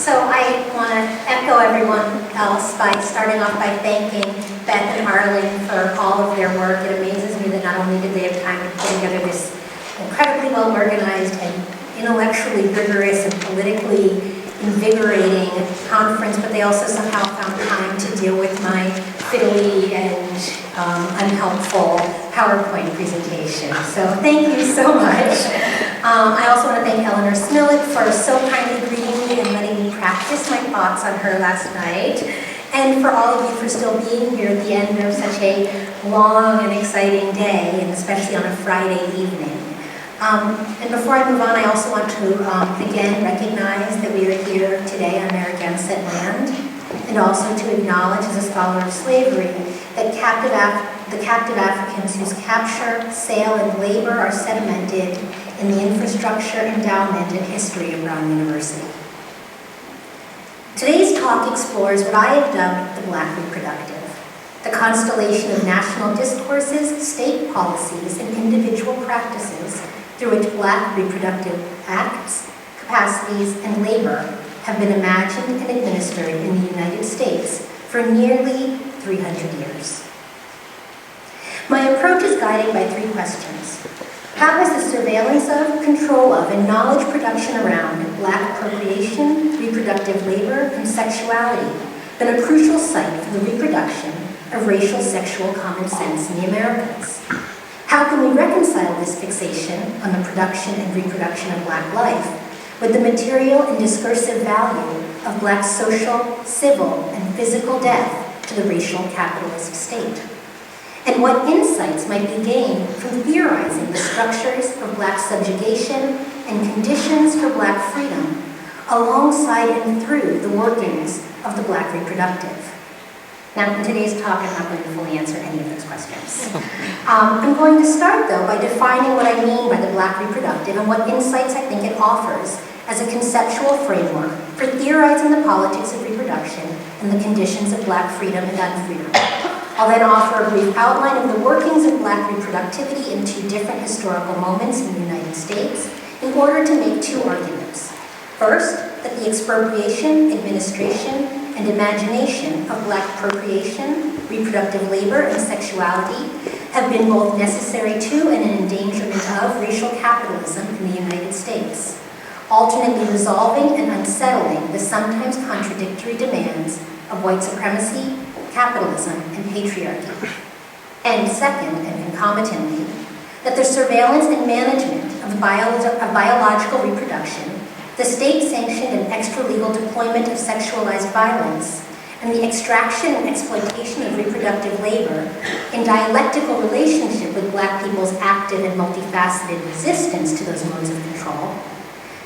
So I want to echo everyone else by starting off by thanking Beth and Arlene for all of their work. It amazes me that not only did they have time to put together this incredibly well-organized and intellectually rigorous and politically invigorating conference, but they also somehow found time to deal with my fiddly and unhelpful PowerPoint presentation. So thank you so much. I also want to thank Eleanor Smillick for so kindly greeting me and letting me practice my thoughts on her last night, and for all of you for still being here at the end of such a long and exciting day, and especially on a Friday evening. And before I move on, I also want to again recognize that we are here today on Narragansett land, and also to acknowledge as a scholar of slavery that the captive Africans whose capture, sale, and labor are sedimented in the infrastructure, endowment, and history of Brown University. Today's talk explores what I have dubbed the Black reproductive, the constellation of national discourses, state policies, and individual practices through which Black reproductive acts, capacities, and labor have been imagined and administered in the United States for nearly 300 years. My approach is guided by three questions. How has the surveillance of, control of, and knowledge production around Black appropriation, reproductive labor, and sexuality been a crucial site for the reproduction of racial sexual common sense in the Americas? How can we reconcile this fixation on the production and reproduction of Black life with the material and discursive value of Black social, civil, and physical death to the racial capitalist state? And what insights might be gained from theorizing the structures of Black subjugation and conditions for Black freedom alongside and through the workings of the Black reproductive? Now, in today's talk, I'm not going to fully answer any of those questions. I'm going to start, though, by defining what I mean by the Black reproductive and what insights I think it offers as a conceptual framework for theorizing the politics of reproduction and the conditions of Black freedom and unfreedom. I'll then offer a brief outline of the workings of Black reproductivity in two different historical moments in the United States in order to make two arguments. First, that the expropriation, administration, and imagination of Black appropriation, reproductive labor, and sexuality have been both necessary to and an endangerment of racial capitalism in the United States, alternately resolving and unsettling the sometimes contradictory demands of white supremacy, capitalism, and patriarchy. And second, and concomitantly, that the surveillance and management of biological reproduction, the state-sanctioned and extra-legal deployment of sexualized violence, and the extraction and exploitation of reproductive labor in dialectical relationship with Black people's active and multifaceted resistance to those modes of control,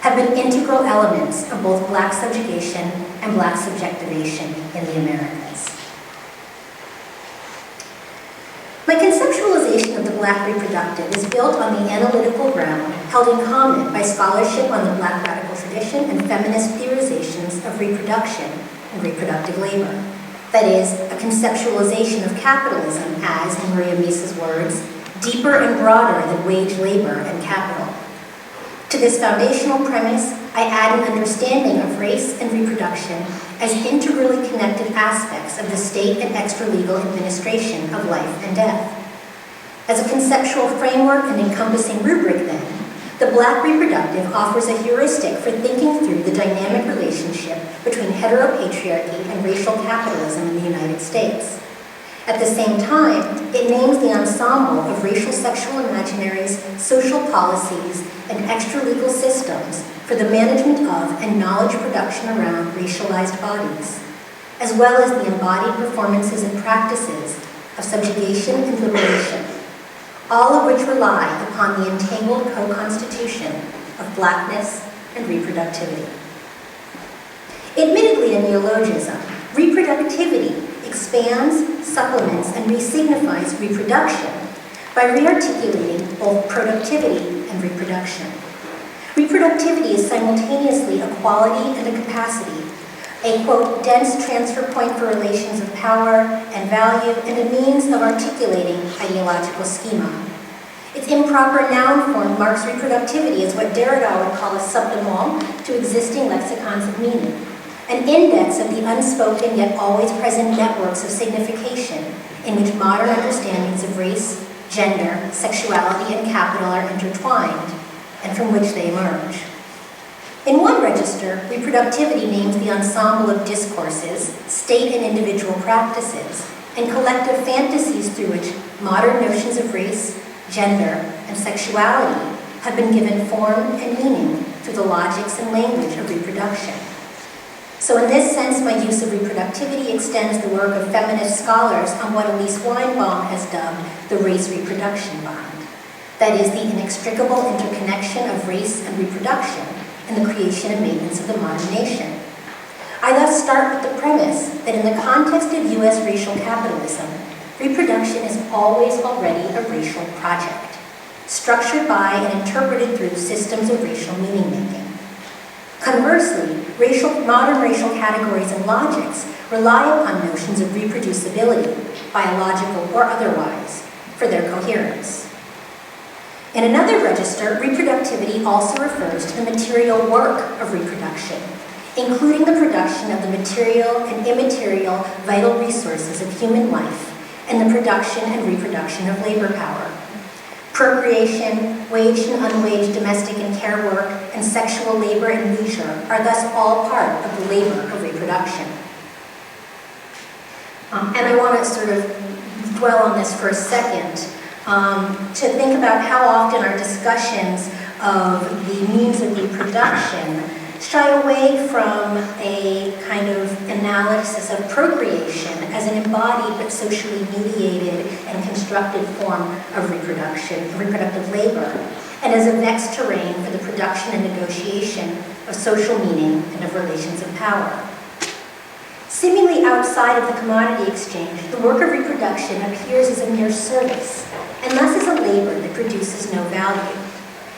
have been integral elements of both Black subjugation and Black subjectivation in the Americas. My conceptualization of the Black reproductive is built on the analytical ground held in common by scholarship on the Black radical tradition and feminist theorizations of reproduction and reproductive labor. That is, a conceptualization of capitalism as, in Maria Misa's words, deeper and broader than wage labor and capital. To this foundational premise, I add an understanding of race and reproduction as integrally connected aspects of the state and extra-legal administration of life and death. As a conceptual framework and encompassing rubric, then, the Black reproductive offers a heuristic for thinking through the dynamic relationship between heteropatriarchy and racial capitalism in the United States. At the same time, it names the ensemble of racial sexual imaginaries, social policies, and extra-legal systems for the management of and knowledge production around racialized bodies, as well as the embodied performances and practices of subjugation and liberation, all of which rely upon the entangled co-constitution of Blackness and reproductivity. Admittedly, a neologism, reproductivity expands, supplements, and resignifies reproduction by rearticulating both productivity and reproduction. Reproductivity is simultaneously a quality and a capacity, a, quote, dense transfer point for relations of power and value, and a means of articulating ideological schema. Its improper noun form marks reproductivity as what Derrida would call a supplement to existing lexicons of meaning, an index of the unspoken yet always present networks of signification in which modern understandings of race, gender, sexuality, and capital are intertwined, and from which they emerge. In one register, reproductivity names the ensemble of discourses, state and individual practices, and collective fantasies through which modern notions of race, gender, and sexuality have been given form and meaning through the logics and language of reproduction. So in this sense, my use of reproductivity extends the work of feminist scholars on what Elise Weinbaum has dubbed the race reproduction bond. That is, the inextricable interconnection of race and reproduction in the creation and maintenance of the modern nation. I thus start with the premise that in the context of US racial capitalism, reproduction is always already a racial project, structured by and interpreted through systems of racial meaning-making. Conversely, modern racial categories and logics rely upon notions of reproducibility, biological or otherwise, for their coherence. In another register, reproductivity also refers to the material work of reproduction, including the production of the material and immaterial vital resources of human life and the production and reproduction of labor power. Procreation, waged and unwaged domestic and care work, and sexual labor and leisure are thus all part of the labor of reproduction. And I want to sort of dwell on this for a second, to think about how often our discussions of the means of reproduction shy away from a kind of analysis of procreation as an embodied but socially mediated and constructed form of reproduction, reproductive labor, and as a vexed terrain for the production and negotiation of social meaning and of relations of power. Seemingly outside of the commodity exchange, the work of reproduction appears as a mere service, and thus as a labor that produces no value.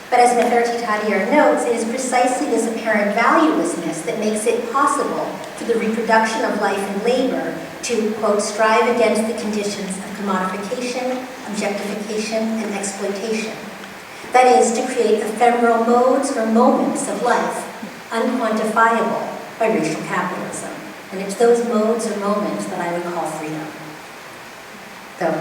But as Nefertiti notes, it is precisely this apparent valuelessness that makes it possible for the reproduction of life and labor to, quote, strive against the conditions of commodification, objectification, and exploitation. That is, to create ephemeral modes or moments of life, unquantifiable by racial capitalism. And it's those modes or moments that I would call freedom. Though,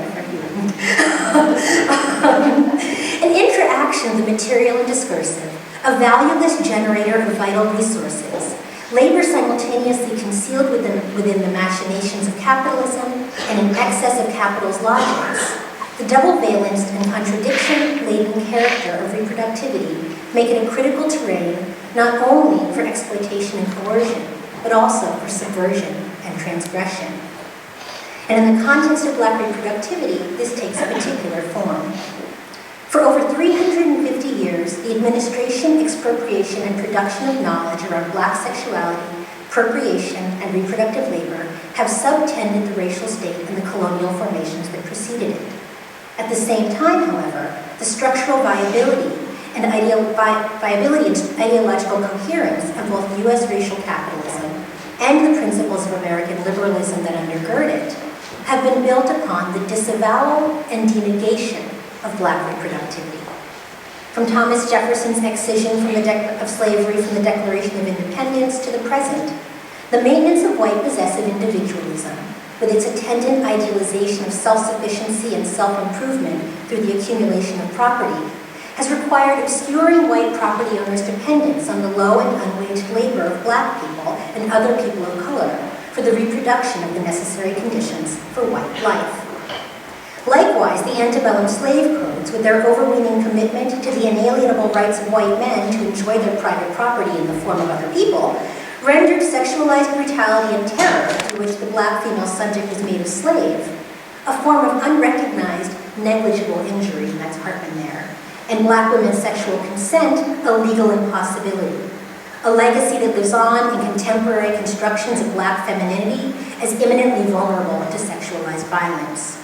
an interaction of the material and discursive, a valueless generator of vital resources, labor simultaneously concealed within the machinations of capitalism and in excess of capital's logics, the double valence and contradiction-laden character of reproductivity make it a critical terrain not only for exploitation and coercion, but also for subversion and transgression. And in the context of Black reproductivity, this takes a particular form. For over 350 years, the administration, expropriation, and production of knowledge around Black sexuality, procreation, and reproductive labor have subtended the racial state and the colonial formations that preceded it. At the same time, however, the structural viability and ideological coherence of both U.S. racial capitalism and the principles of American liberalism that undergird it have been built upon the disavowal and denegation of Black reproductivity. From Thomas Jefferson's excision of slavery from the Declaration of Independence to the present, the maintenance of white possessive individualism, with its attendant idealization of self-sufficiency and self-improvement through the accumulation of property, has required obscuring white property owners' dependence on the low and unwaged labor of Black people and other people of color for the reproduction of the necessary conditions for white life. Likewise, the antebellum slave codes, with their overweening commitment to the inalienable rights of white men to enjoy their private property in the form of other people, rendered sexualized brutality and terror, through which the Black female subject was made a slave, a form of unrecognized, negligible injury, and that's Hartman there, and Black women's sexual consent a legal impossibility, a legacy that lives on in contemporary constructions of Black femininity as imminently vulnerable to sexualized violence.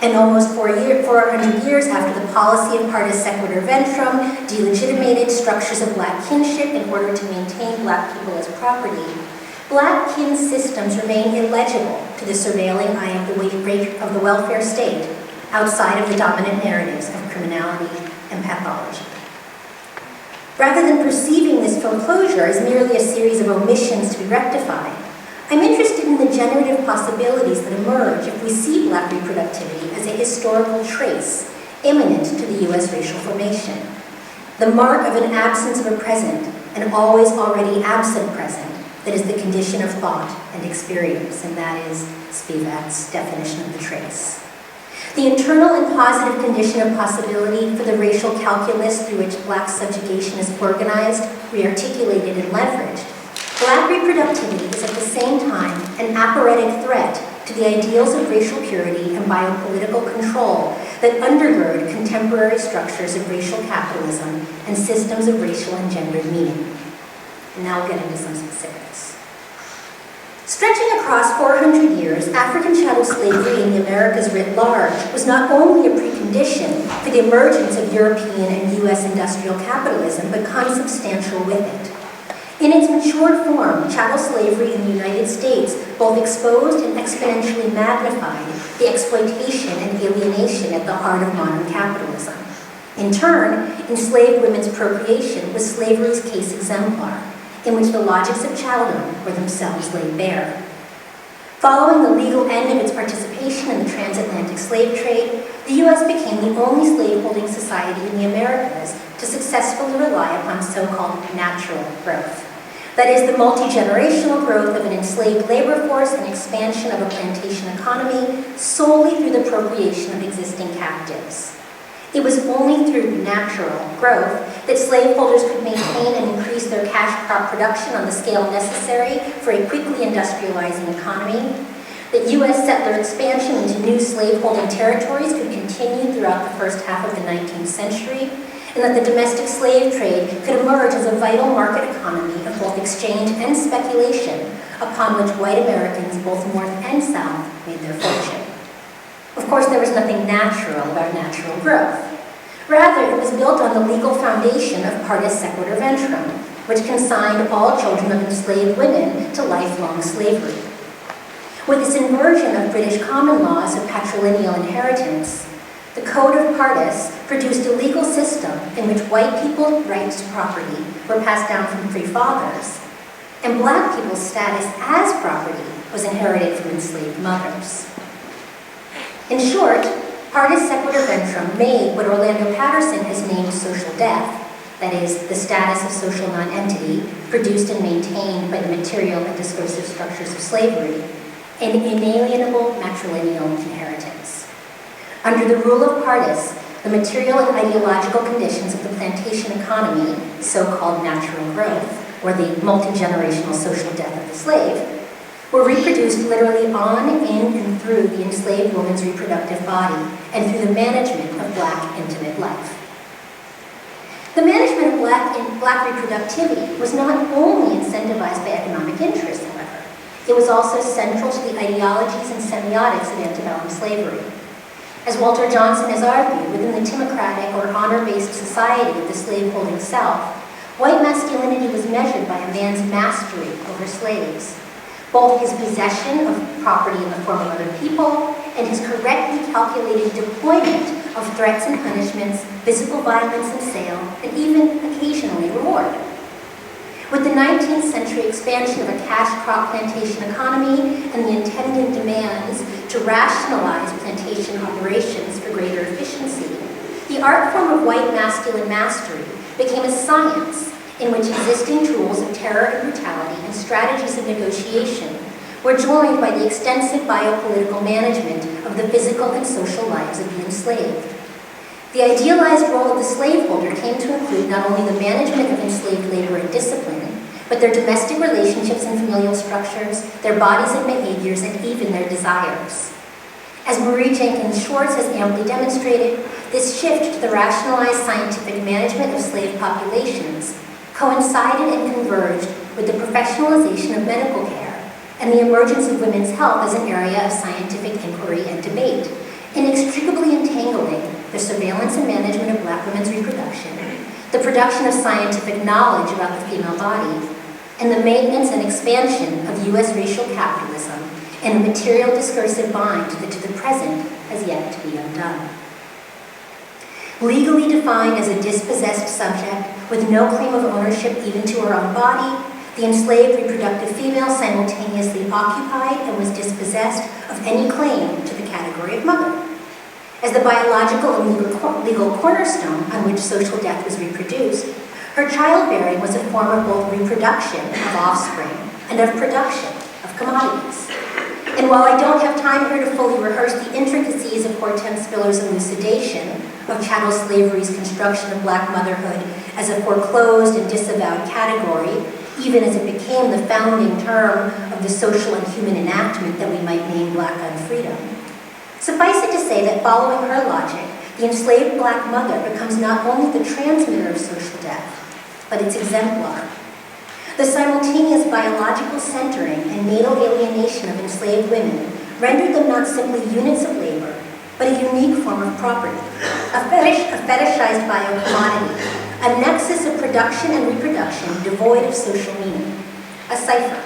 And almost 400 years after the policy of partis sequitur ventrum delegitimated structures of Black kinship in order to maintain Black people as property, Black kin systems remain illegible to the surveilling eye of the welfare state outside of the dominant narratives of criminality and pathology. Rather than perceiving this foreclosure as merely a series of omissions to be rectified, I'm interested in the generative possibilities that emerge if we see Black reproductivity as a historical trace imminent to the US racial formation, the mark of an absence of a present, an always already absent present, that is the condition of thought and experience, and that is Spivak's definition of the trace. The internal and positive condition of possibility for the racial calculus through which Black subjugation is organized, rearticulated, and leveraged, Black reproductivity is at the same time an apparatic threat to the ideals of racial purity and biopolitical control that undergird contemporary structures of racial capitalism and systems of racial and gendered meaning. And now we'll get into some specifics. Stretching across 400 years, African chattel slavery in the Americas writ large was not only a precondition for the emergence of European and US industrial capitalism, but consubstantial with it. In its matured form, chattel slavery in the United States both exposed and exponentially magnified the exploitation and alienation at the heart of modern capitalism. In turn, enslaved women's procreation was slavery's case exemplar, in which the logics of chatteldom were themselves laid bare. Following the legal end of its participation in the transatlantic slave trade, the U.S. became the only slaveholding society in the Americas to successfully rely upon so-called natural growth. That is, the multi-generational growth of an enslaved labor force and expansion of a plantation economy solely through the procreation of existing captives. It was only through natural growth that slaveholders could maintain and increase their cash crop production on the scale necessary for a quickly industrializing economy, that U.S. settler expansion into new slaveholding territories could continue throughout the first half of the 19th century, and that the domestic slave trade could emerge as a vital market economy of both exchange and speculation upon which white Americans, both North and South, made their fortune. Of course, there was nothing natural about natural growth. Rather, it was built on the legal foundation of partus sequitur ventrum, which consigned all children of enslaved women to lifelong slavery. With its inversion of British common laws of patrilineal inheritance, the Code of Partus produced a legal system in which white people's rights to property were passed down from free fathers, and Black people's status as property was inherited from enslaved mothers. In short, partus sequitur ventrum made what Orlando Patterson has named social death, that is, the status of social nonentity produced and maintained by the material and discursive structures of slavery, an inalienable matrilineal inheritance. Under the rule of partus, the material and ideological conditions of the plantation economy, so-called natural growth, or the multi-generational social death of the slave, were reproduced literally on, in, and through the enslaved woman's reproductive body, and through the management of Black intimate life. The management of Black reproductivity was not only incentivized by economic interests, however. It was also central to the ideologies and semiotics of antebellum slavery. As Walter Johnson has argued, within the timocratic or honor-based society of the slaveholding South, white masculinity was measured by a man's mastery over slaves, both his possession of property in the form of other people and his correctly calculated deployment of threats and punishments, physical violence and sale, and even occasionally reward. With the 19th century expansion of a cash crop plantation economy and the attendant demands to rationalize plantation operations for greater efficiency, the art form of white masculine mastery became a science in which existing tools of terror and brutality and strategies of negotiation were joined by the extensive biopolitical management of the physical and social lives of the enslaved. The idealized role of the slaveholder came to include not only the management of enslaved labor and discipline, but their domestic relationships and familial structures, their bodies and behaviors, and even their desires. As Marie Jenkins Schwartz has amply demonstrated, this shift to the rationalized scientific management of slave populations coincided and converged with the professionalization of medical care and the emergence of women's health as an area of scientific inquiry and debate, inextricably entangling the surveillance and management of Black women's reproduction, the production of scientific knowledge about the female body, and the maintenance and expansion of U.S. racial capitalism in a material discursive bind that to the present has yet to be undone. Legally defined as a dispossessed subject with no claim of ownership even to her own body, the enslaved reproductive female simultaneously occupied and was dispossessed of any claim to the category of mother. As the biological and legal cornerstone on which social death was reproduced, her childbearing was a form of both reproduction of offspring and of production of commodities. And while I don't have time here to fully rehearse the intricacies of Hortense Spiller's elucidation of chattel slavery's construction of black motherhood as a foreclosed and disavowed category, even as it became the founding term of the social and human enactment that we might name black unfreedom, suffice it to say that following her logic, the enslaved black mother becomes not only the transmitter of social death, but its exemplar. The simultaneous biological centering and natal alienation of enslaved women rendered them not simply units of labor, but a unique form of property, a fetishized biocommodity, a nexus of production and reproduction devoid of social meaning, a cipher.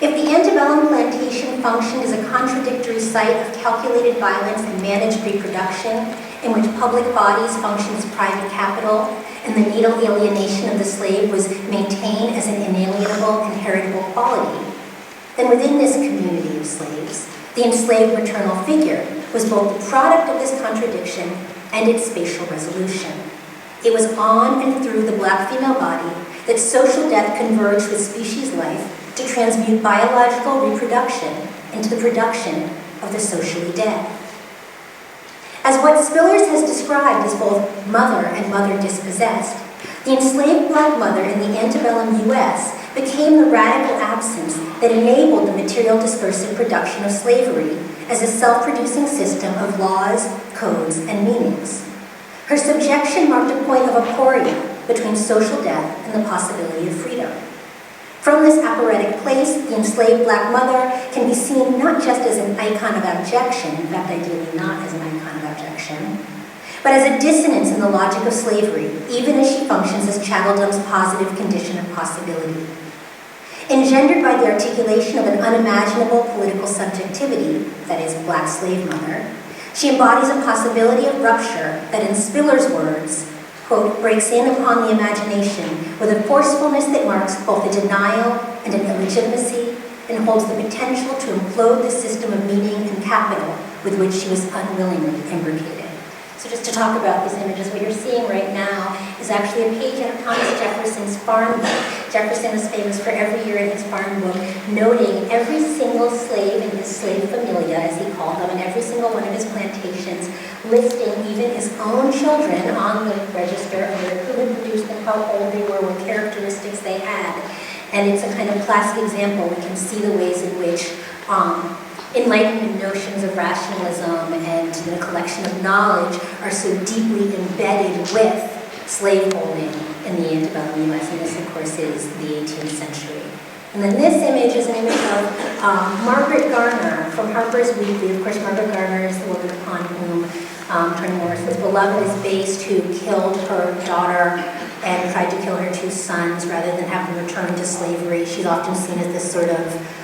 If the antebellum plantation functioned as a contradictory site of calculated violence and managed reproduction, in which public bodies functioned as private capital, and the natal alienation of the slave was maintained as an inalienable and heritable quality, then within this community of slaves, the enslaved maternal figure was both the product of this contradiction and its spatial resolution. It was on and through the black female body that social death converged with species life to transmute biological reproduction into the production of the socially dead. As what Spillers has described as both mother and mother dispossessed, the enslaved black mother in the antebellum U.S. became the radical absence that enabled the material discursive production of slavery as a self-producing system of laws, codes, and meanings. Her subjection marked a point of aporia between social death and the possibility of freedom. From this aphoretic place, the enslaved black mother can be seen not just as an icon of abjection, in fact, ideally not as an icon of abjection, but as a dissonance in the logic of slavery, even as she functions as chatteldom's positive condition of possibility. Engendered by the articulation of an unimaginable political subjectivity, that is, black slave mother, she embodies a possibility of rupture that, in Spiller's words, quote, breaks in upon the imagination with a forcefulness that marks both a denial and an illegitimacy, and holds the potential to implode the system of meaning and capital with which she was unwillingly imbricated. So just to talk about these images, what you're seeing right now is actually a page out of Thomas Jefferson's farm book. Jefferson is famous for every year in his farm book noting every single slave in his slave familia, as he called them, and every single one of his plantations, listing even his own children on the register under who had produced them, how old they were, what characteristics they had. And it's a kind of classic example. We can see the ways in which Enlightenment notions of rationalism and the collection of knowledge are so deeply embedded with slaveholding in the antebellum U.S., and this, of course, is the 18th century. And then this image is an image of Margaret Garner from Harper's Weekly. Of course, Margaret Garner is the woman upon whom Toni Morrison's beloved is based, who killed her daughter and tried to kill her two sons rather than have them returned to slavery. She's often seen as this sort of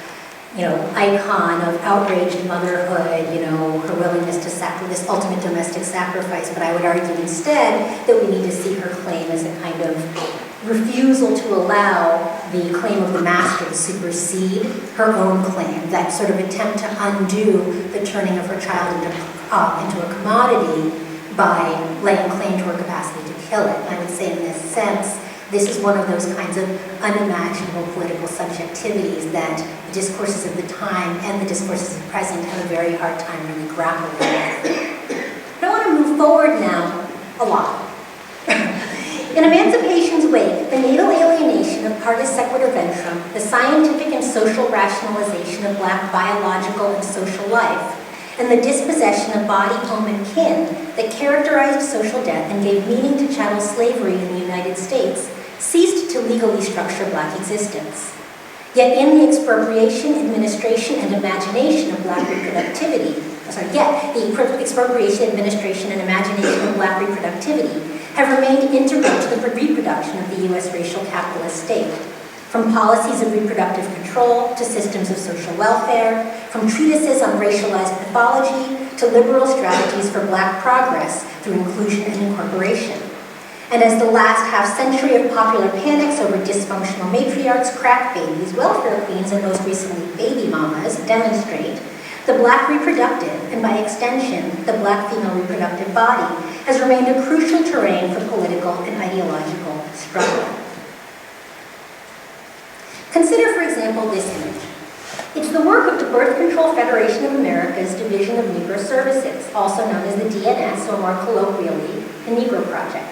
icon of outraged motherhood, her willingness to this ultimate domestic sacrifice. But I would argue instead that we need to see her claim as a kind of refusal to allow the claim of the master to supersede her own claim, that sort of attempt to undo the turning of her child into a commodity by laying claim to her capacity to kill it. And I would say in this sense, this is one of those kinds of unimaginable political subjectivities that the discourses of the time and the discourses of the present have a very hard time really grappling with. But I want to move forward now a lot. In emancipation's wake, the natal alienation of partus sequitur ventrum, the scientific and social rationalization of black biological and social life, and the dispossession of body, home, and kin that characterized social death and gave meaning to chattel slavery in the United States ceased to legally structure black existence. Yet in the expropriation, administration, and imagination of black reproductivity, the expropriation, administration, and imagination of black reproductivity have remained integral to the reproduction of the U.S. racial capitalist state. From policies of reproductive control to systems of social welfare, from treatises on racialized mythology to liberal strategies for Black progress through inclusion and incorporation. And as the last half-century of popular panics over dysfunctional matriarchs, crack babies, welfare queens, and most recently baby mamas demonstrate, the Black reproductive, and by extension, the Black female reproductive body, has remained a crucial terrain for political and ideological struggle. Consider, for example, this image. It's the work of the Birth Control Federation of America's Division of Negro Services, also known as the DNS, or more colloquially, the Negro Project.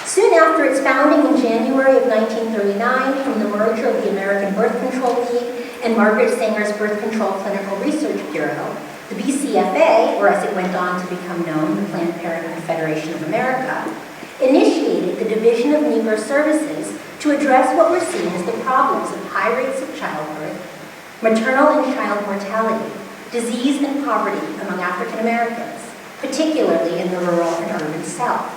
Soon after its founding in January of 1939, from the merger of the American Birth Control League and Margaret Sanger's Birth Control Clinical Research Bureau, the BCFA, or as it went on to become known, the Planned Parenthood Federation of America, initiated the Division of Negro Services to address what were seen as the problems of high rates of childbirth, maternal and child mortality, disease and poverty among African Americans, particularly in the rural and urban South.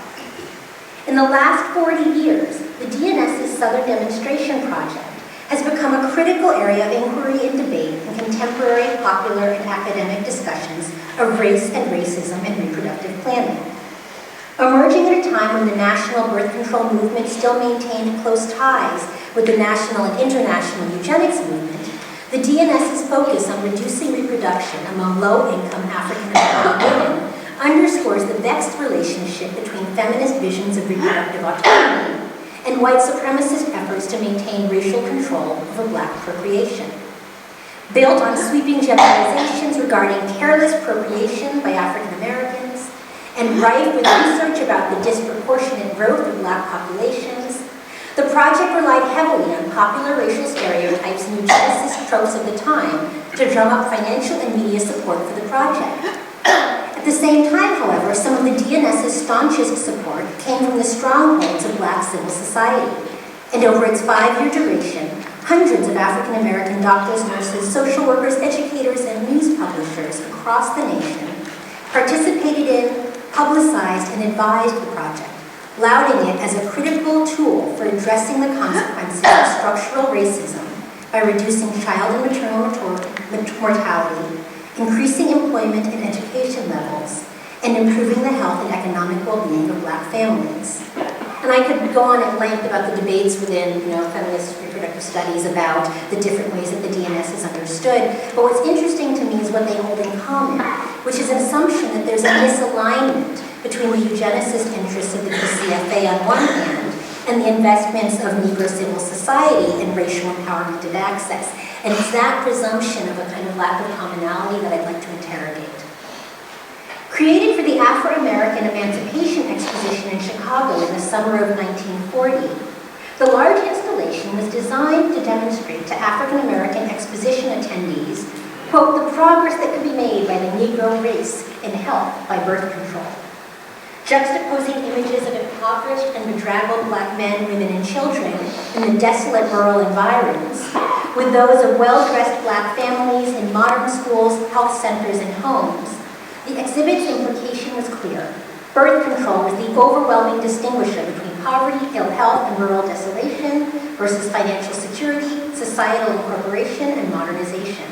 In the last 40 years, the DNS's Southern Demonstration Project has become a critical area of inquiry and debate in contemporary, popular, and academic discussions of race and racism and reproductive planning. Emerging at a time when the national birth control movement still maintained close ties with the national and international eugenics movement, the DNS's focus on reducing reproduction among low-income African American women underscores the vexed relationship between feminist visions of reproductive autonomy and white supremacist efforts to maintain racial control over Black procreation. Built on sweeping generalizations regarding careless procreation by African Americans and rife with research about the disproportionate growth of Black populations, the project relied heavily on popular racial stereotypes and eugenicist tropes of the time to drum up financial and media support for the project. At the same time, however, some of the DNS's staunchest support came from the strongholds of Black civil society, and over its 5-year duration, hundreds of African American doctors, nurses, social workers, educators, and news publishers across the nation participated in, publicized, and advised the project, lauding it as a critical tool for addressing the consequences of structural racism by reducing child and maternal mortality, increasing employment and education levels, and improving the health and economic well-being of Black families. And I could go on at length about the debates within feminist reproductive studies about the different ways that the DNS is understood, but what's interesting to me is what they hold in common, which is an assumption that there's a misalignment between the eugenicist interests of the BCFA on one hand and the investments of Negro civil society in racial empowerment and access. And it's that presumption of a kind of lack of commonality that I'd like to interrogate. Created for the Afro-American Emancipation Exposition in Chicago in the summer of 1940, the large installation was designed to demonstrate to African-American exposition attendees, quote, the progress that could be made by the Negro race in health by birth control. Juxtaposing images of impoverished and bedraggled Black men, women, and children in the desolate rural environs with those of well-dressed Black families in modern schools, health centers, and homes, the exhibit's implication was clear. Birth control was the overwhelming distinguisher between poverty, ill health, and rural desolation versus financial security, societal incorporation, and modernization.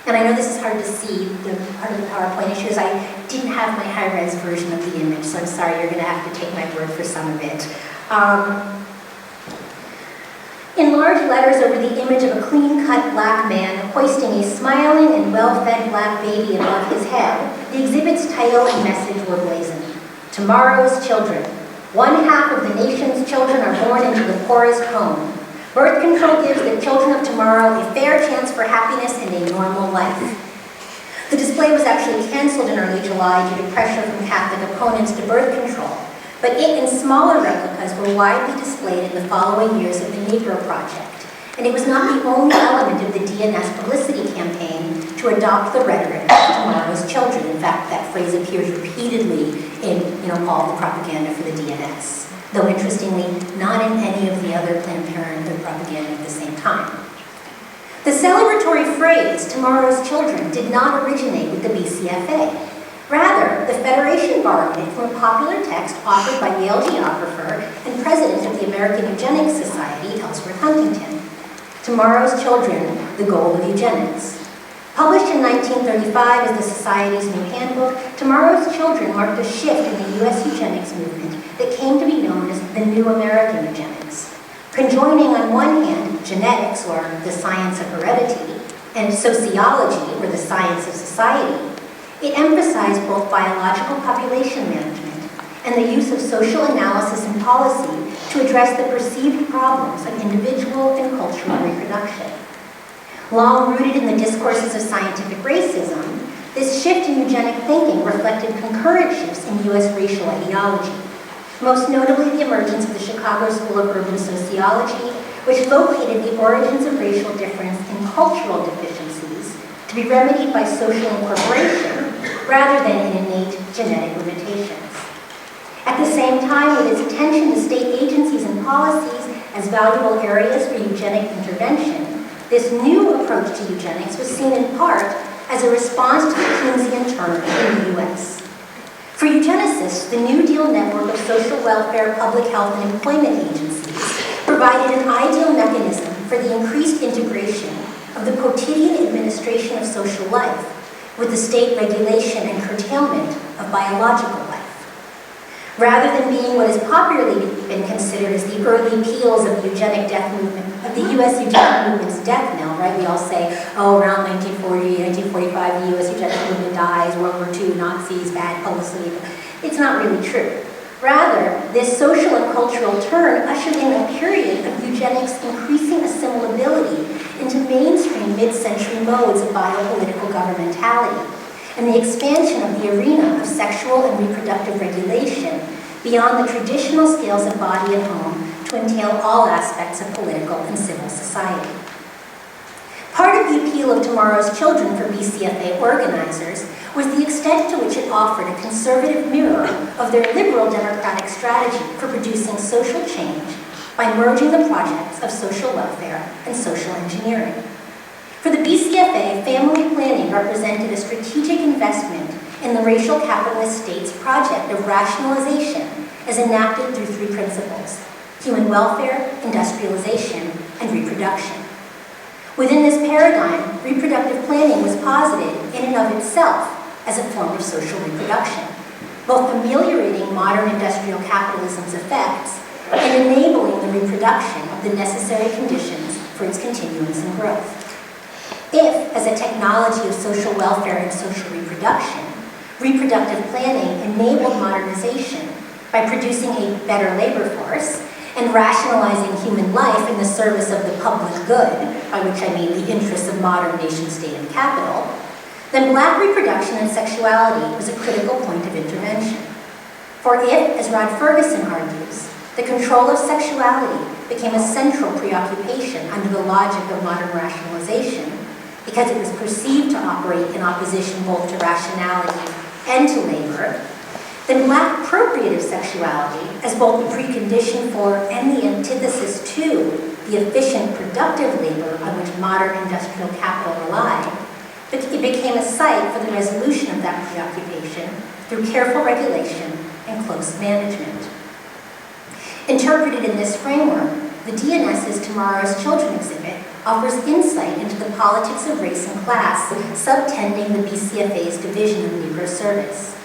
And I know this is hard to see, the part of the PowerPoint issue is I didn't have my high-res version of the image, so I'm sorry, you're going to have to take my word for some of it. In large letters over the image of a clean-cut Black man hoisting a smiling and well-fed Black baby above his head, the exhibit's title and message were blazoned. Tomorrow's children. 1/2 of the nation's children are born into the poorest home. Birth control gives the children of tomorrow a fair chance for happiness and a normal life. The display was actually canceled in early July due to pressure from Catholic opponents to birth control, but it and smaller replicas were widely displayed in the following years of the Negro Project. And it was not the only element of the DNS publicity campaign to adopt the rhetoric of tomorrow's children. In fact, that phrase appears repeatedly in all the propaganda for the DNS, though interestingly, not in any of the other Planned Parenthood propaganda at the same time. The celebratory phrase, tomorrow's children, did not originate with the BCFA. Rather, the Federation borrowed it from a popular text authored by Yale geographer and president of the American Eugenics Society, Ellsworth Huntington. Tomorrow's children, the goal of eugenics. Published in 1935 as the Society's New Handbook, Tomorrow's Children marked a shift in the U.S. eugenics movement that came to be known as the New American Eugenics. Conjoining on one hand genetics, or the science of heredity, and sociology, or the science of society, it emphasized both biological population management and the use of social analysis and policy to address the perceived problems of individual and cultural reproduction. Long rooted in the discourses of scientific racism, this shift in eugenic thinking reflected concurrent shifts in U.S. racial ideology, most notably the emergence of the Chicago School of Urban Sociology, which located the origins of racial difference in cultural deficiencies to be remedied by social incorporation rather than in innate genetic limitations. At the same time, with its attention to state agencies and policies as valuable areas for eugenic intervention, this new approach to eugenics was seen in part as a response to the Keynesian turn in the U.S. For eugenicists, the New Deal network of social welfare, public health, and employment agencies provided an ideal mechanism for the increased integration of the quotidian administration of social life with the state regulation and curtailment of biological life. Rather than being what has popularly been considered as the early peals of the eugenic death movement, of the U.S. eugenic movement's death knell, right? We all say, oh, around 1940, 1945, the U.S. eugenic movement dies, World War II, Nazis, bad publicity. It's not really true. Rather, this social and cultural turn ushered in a period of eugenics' increasing assimilability into mainstream mid-century modes of biopolitical governmentality, and the expansion of the arena of sexual and reproductive regulation beyond the traditional scales of body and home to entail all aspects of political and civil society. Part of the appeal of Tomorrow's Children for BCFA organizers was the extent to which it offered a conservative mirror of their liberal democratic strategy for producing social change by merging the projects of social welfare and social engineering. For the BCFA, family planning represented a strategic investment in the racial capitalist state's project of rationalization as enacted through three principles: human welfare, industrialization, and reproduction. Within this paradigm, reproductive planning was posited in and of itself as a form of social reproduction, both ameliorating modern industrial capitalism's effects and enabling the reproduction of the necessary conditions for its continuance and growth. If, as a technology of social welfare and social reproduction, reproductive planning enabled modernization by producing a better labor force and rationalizing human life in the service of the public good, by which I mean the interests of modern nation, state, and capital, then Black reproduction and sexuality was a critical point of intervention. For if, as Rod Ferguson argues, the control of sexuality became a central preoccupation under the logic of modern rationalization, because it was perceived to operate in opposition both to rationality and to labor, then Black appropriative sexuality, as both the precondition for and the antithesis to the efficient productive labor on which modern industrial capital relied, it became a site for the resolution of that preoccupation through careful regulation and close management. Interpreted in this framework, the DNS's Tomorrow's Children exhibit offers insight into the politics of race and class subtending the BCFA's division of Negro service.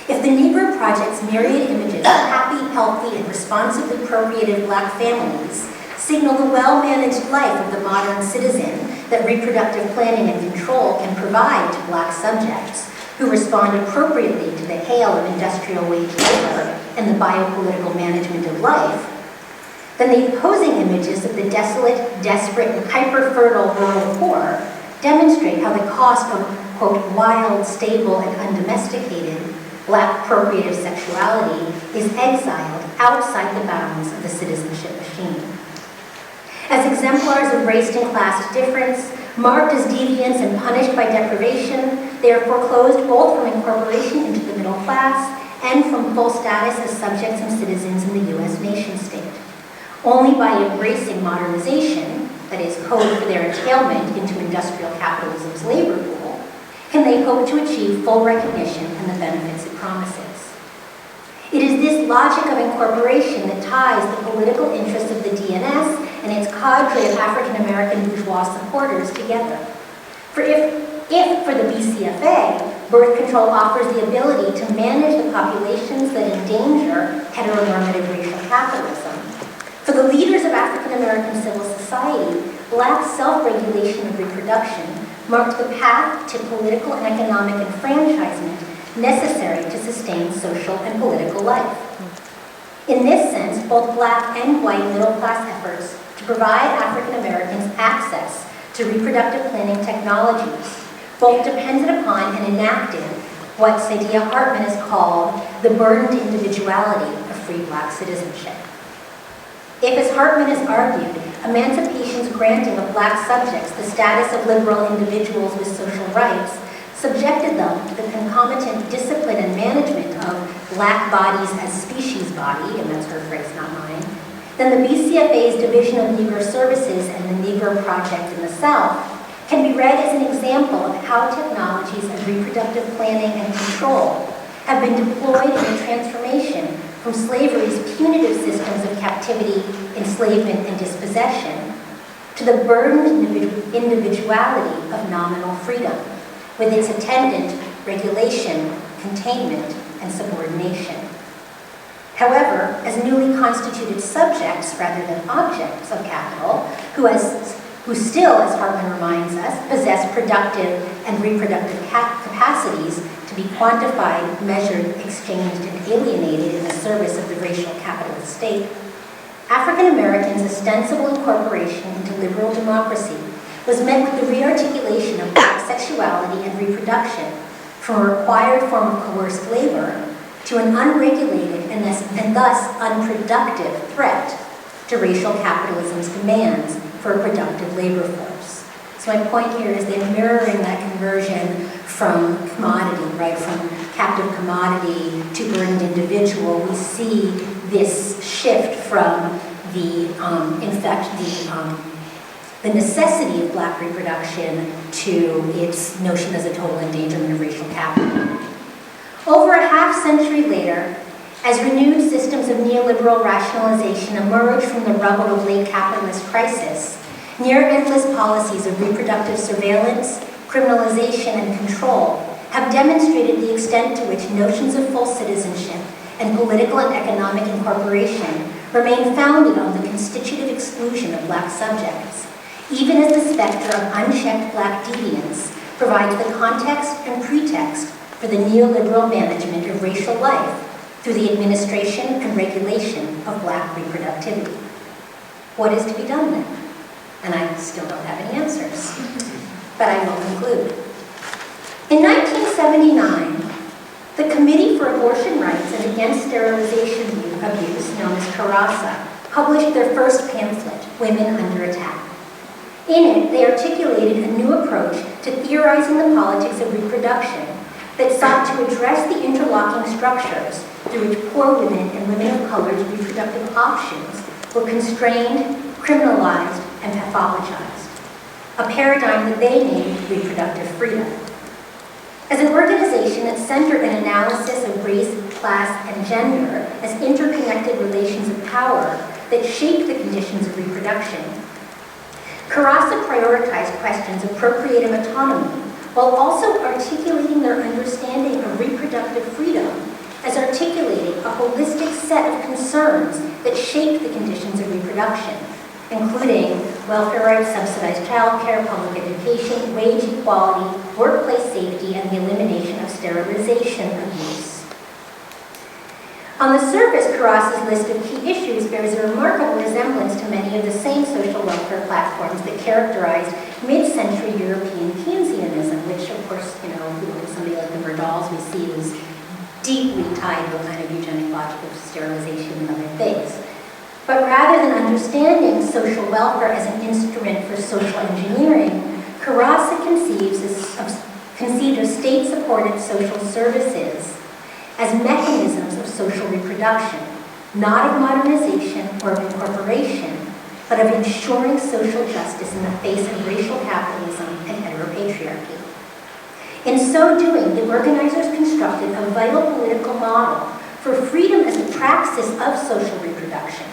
If the Negro Project's myriad images of happy, healthy, and responsibly procreative Black families signal the well-managed life of the modern citizen that reproductive planning and control can provide to Black subjects who respond appropriately to the hail of industrial wage labor and the biopolitical management of life, then the opposing images of the desolate, desperate, and hyper-fertile rural poor demonstrate how the cost of, quote, wild, stable, and undomesticated Black procreative sexuality is exiled outside the bounds of the citizenship machine. As exemplars of race and class difference, marked as deviants and punished by deprivation, they are foreclosed both from incorporation into the middle class and from full status as subjects and citizens in the U.S. nation-state. Only by embracing modernization, that is, code for their entailment into industrial capitalism's labor pool, can they hope to achieve full recognition and the benefits it promises. It is this logic of incorporation that ties the political interests of the DNS and its cadre of African-American bourgeois supporters together. If for the BCFA, birth control offers the ability to manage the populations that endanger heteronormative racial capitalism, for the leaders of African American civil society, Black self-regulation of reproduction marked the path to political and economic enfranchisement necessary to sustain social and political life. In this sense, both Black and white middle-class efforts to provide African Americans access to reproductive planning technologies both depended upon and enacted what Saidiya Hartman has called the burdened individuality of free Black citizenship. If, as Hartman has argued, emancipation's granting of Black subjects the status of liberal individuals with social rights subjected them to the concomitant discipline and management of Black bodies as species body, and that's her phrase, not mine, then the BCFA's Division of Negro Services and the Negro Project in the South can be read as an example of how technologies of reproductive planning and control have been deployed in the transformation from slavery's punitive systems of captivity, enslavement, and dispossession to the burdened individuality of nominal freedom, with its attendant regulation, containment, and subordination. However, as newly constituted subjects rather than objects of capital, who still, as Hartman reminds us, possess productive and reproductive capacities to be quantified, measured, exchanged, and alienated in the service of the racial capitalist state, African Americans' ostensible incorporation into liberal democracy was met with the rearticulation of Black sexuality and reproduction from a required form of coerced labor to an unregulated and thus unproductive threat to racial capitalism's demands for a productive labor force. So my point here is that mirroring that conversion from commodity, right, from captive commodity to burdened individual, we see this shift from the necessity of Black reproduction to its notion as a total endangerment of racial capital. Over a half-century later, as renewed systems of neoliberal rationalization emerge from the rubble of late capitalist crisis, near-endless policies of reproductive surveillance, criminalization, and control have demonstrated the extent to which notions of full citizenship and political and economic incorporation remain founded on the constitutive exclusion of Black subjects, even as the specter of unchecked Black deviance provides the context and pretext for the neoliberal management of racial life through the administration and regulation of Black reproductivity. What is to be done then? And I still don't have any answers, but I will conclude. In 1979, the Committee for Abortion Rights and Against Sterilization Abuse, known as CARASA, published their first pamphlet, Women Under Attack. In it, they articulated a new approach to theorizing the politics of reproduction that sought to address the interlocking structures through which poor women and women of color's reproductive options were constrained, criminalized, and pathologized, a paradigm that they named reproductive freedom. As an organization that centered an analysis of race, class, and gender as interconnected relations of power that shaped the conditions of reproduction, CARASA prioritized questions of procreative autonomy while also articulating their understanding of reproductive freedom as articulating a holistic set of concerns that shaped the conditions of reproduction, including welfare rights, subsidized childcare, public education, wage equality, workplace safety, and the elimination of sterilization abuse. On the surface, CARASA's list of key issues bears a remarkable resemblance to many of the same social welfare platforms that characterized mid-century European Keynesianism, which, of course, you know, if you look at somebody like the Verdals, we see was deeply tied to a kind of eugenic logic of sterilization and other things. But rather than understanding social welfare as an instrument for social engineering, CARASA conceived of state-supported social services as mechanisms of social reproduction, not of modernization or of incorporation, but of ensuring social justice in the face of racial capitalism and heteropatriarchy. In so doing, the organizers constructed a vital political model for freedom as a praxis of social reproduction.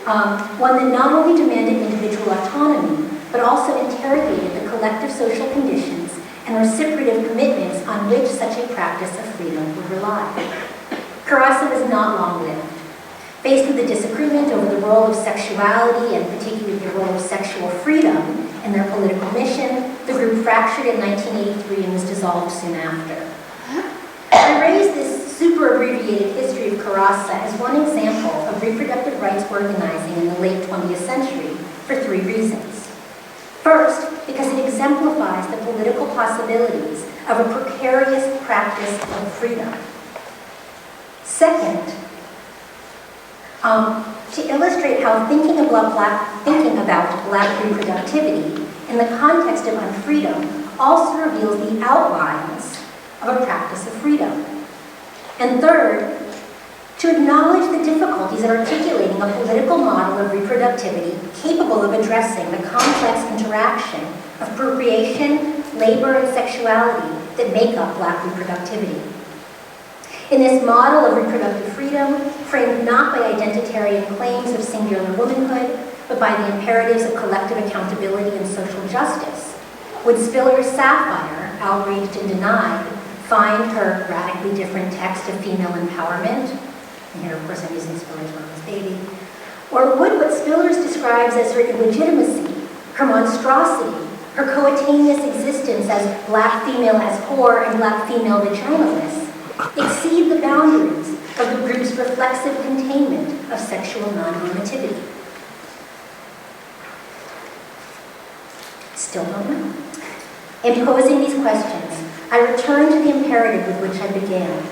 one that not only demanded individual autonomy, but also interrogated the collective social conditions and reciprocative commitments on which such a practice of freedom would rely. Carassa was not long-lived. Faced with the disagreement over the role of sexuality and particularly the role of sexual freedom in their political mission, the group fractured in 1983 and was dissolved soon after. I raise this super abbreviated history of Carassa as one example of reproductive rights organizing in the late 20th century for three reasons. First, because it exemplifies the political possibilities of a precarious practice of freedom. Second, to illustrate how thinking about black reproductivity in the context of unfreedom also reveals the outlines of a practice of freedom. And third, to acknowledge the difficulties in articulating a political model of reproductivity capable of addressing the complex interaction of procreation, labor, and sexuality that make up black reproductivity. In this model of reproductive freedom, framed not by identitarian claims of singular womanhood, but by the imperatives of collective accountability and social justice, would Spiller's Sapphire, outraged and denied, find her radically different text of female empowerment, and here of course I'm using Spiller's work as baby, or would what Spillers describes as her illegitimacy, her monstrosity, her coetaneous existence as black female as whore and black female vaginalist, exceed the boundaries of the group's reflexive containment of sexual non-normativity? Still don't know. In posing these questions, I return to the imperative with which I began,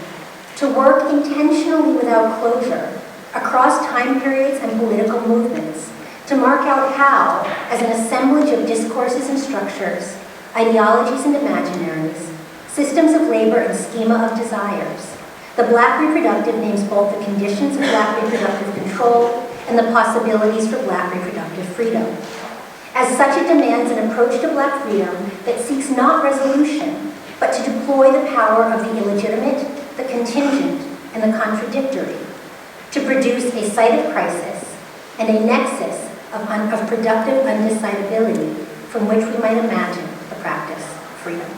to work intentionally without closure, across time periods and political movements, to mark out how, as an assemblage of discourses and structures, ideologies and imaginaries, systems of labor and schema of desires, the black reproductive names both the conditions of black reproductive control and the possibilities for black reproductive freedom. As such, it demands an approach to black freedom that seeks not resolution, but to deploy the power of the illegitimate, the contingent, and the contradictory, to produce a site of crisis and a nexus of productive undecidability from which we might imagine the practice of freedom.